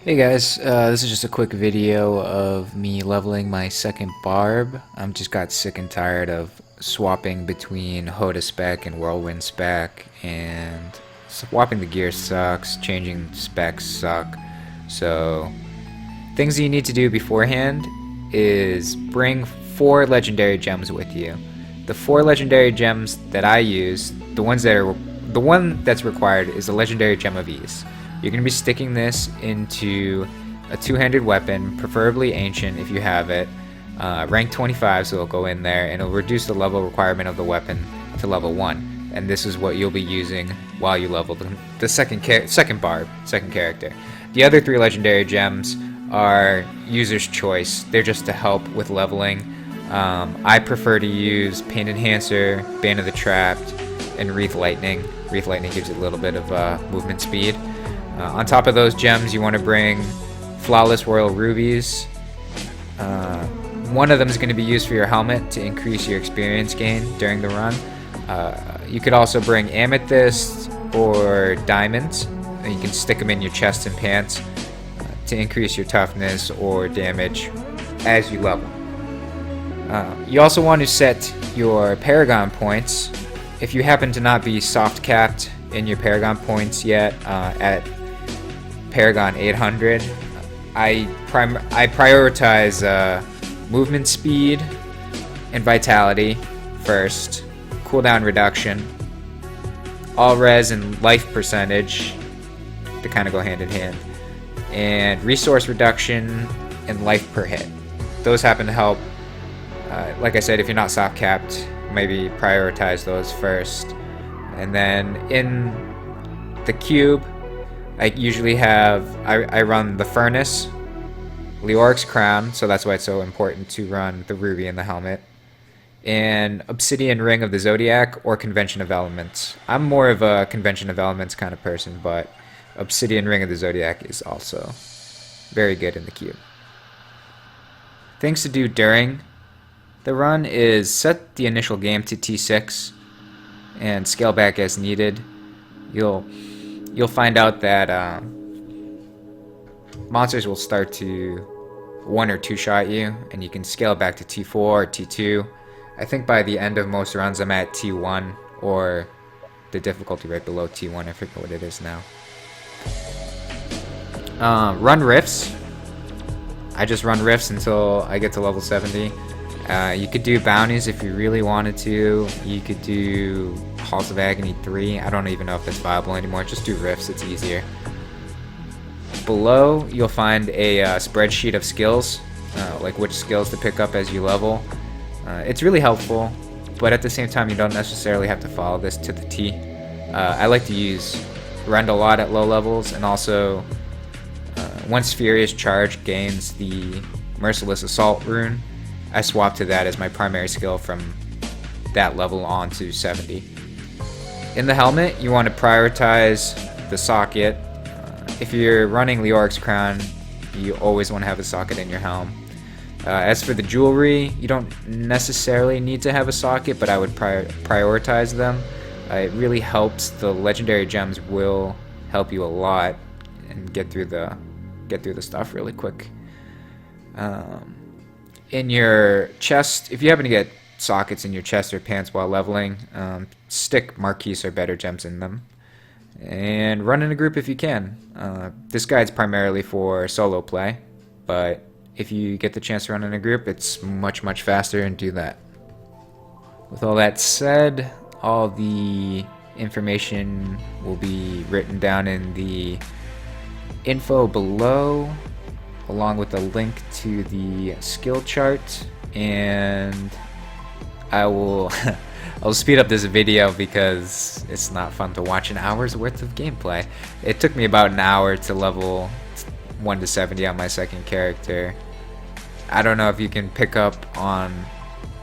Hey guys, this is just a quick video of me leveling my second barb. I'm just got sick and tired of swapping between Hoda spec and whirlwind spec, and swapping the gear sucks, changing specs suck. So things that you need to do beforehand is bring 4 legendary gems with you. The 4 legendary gems that I use, the one that's required is the legendary gem of ease. You're going to be sticking this into a two-handed weapon, preferably ancient if you have it, rank 25, so it'll go in there and it'll reduce the level requirement of the weapon to level 1. And this is what you'll be using while you level the second character. The other 3 legendary gems are user's choice. They're just to help with leveling. I prefer to use Pain Enhancer, Bane of the Trapped, and Wreath Lightning. Wreath Lightning gives you a little bit of movement speed. On top of those gems, you want to bring Flawless Royal Rubies. One of them is going to be used for your helmet to increase your experience gain during the run. You could also bring amethyst or diamonds, and you can stick them in your chest and pants to increase your toughness or damage as you level. You also want to set your Paragon points. If you happen to not be soft capped in your Paragon points yet, at Paragon 800, I prioritize movement speed and vitality first, cooldown reduction, all res and life percentage to kind of go hand in hand, and resource reduction and life per hit. Those happen to help. Like I said, if you're not soft capped, maybe prioritize those first. And then in the cube, I usually I run the furnace, Leorics Crown, so that's why it's so important to run the ruby in the helmet, and Obsidian ring of the zodiac or convention of elements. I'm more of a convention of elements kind of person, but Obsidian ring of the zodiac is also very good in the cube. Things to do during the run is set the initial game to T6 and scale back as needed. You'll find out that monsters will start to 1 or 2 shot you, and you can scale back to T4 or T2. I think by the end of most runs I'm at T1 or the difficulty right below T1. I forget what it is now. Run rifts. I just run rifts until I get to level 70. You could do bounties if you really wanted to. You could do Halls of Agony 3. I don't even know if that's viable anymore. Just do rifts, it's easier. Below, you'll find a spreadsheet of skills, like which skills to pick up as you level. It's really helpful, but at the same time, you don't necessarily have to follow this to the T. I like to use rend a lot at low levels, and also once Furious Charge gains the Merciless Assault rune, I swap to that as my primary skill from that level on to 70. In the helmet, you want to prioritize the socket. If you're running Leorics Crown, you always want to have a socket in your helm. As for the jewelry, you don't necessarily need to have a socket, but I would prioritize them. It really helps. The legendary gems will help you a lot and get through the stuff really quick. In your chest, if you happen to get sockets in your chest or pants while leveling, stick Marquise or better gems in them. And run in a group if you can. This guide's primarily for solo play, but if you get the chance to run in a group, it's much faster, and do that. With all that said, all the information will be written down in the info below, along with a link to the skill chart, and I'll speed up this video because it's not fun to watch an hour's worth of gameplay. It took me about an hour to level 1 to 70 on my second character. I don't know if you can pick up on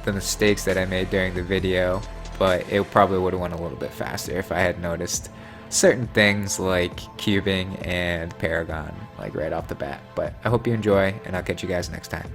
the mistakes that I made during the video, but it probably would have went a little bit faster if I had noticed certain things like cubing and Paragon like right off the bat. But I hope you enjoy, and I'll catch you guys next time.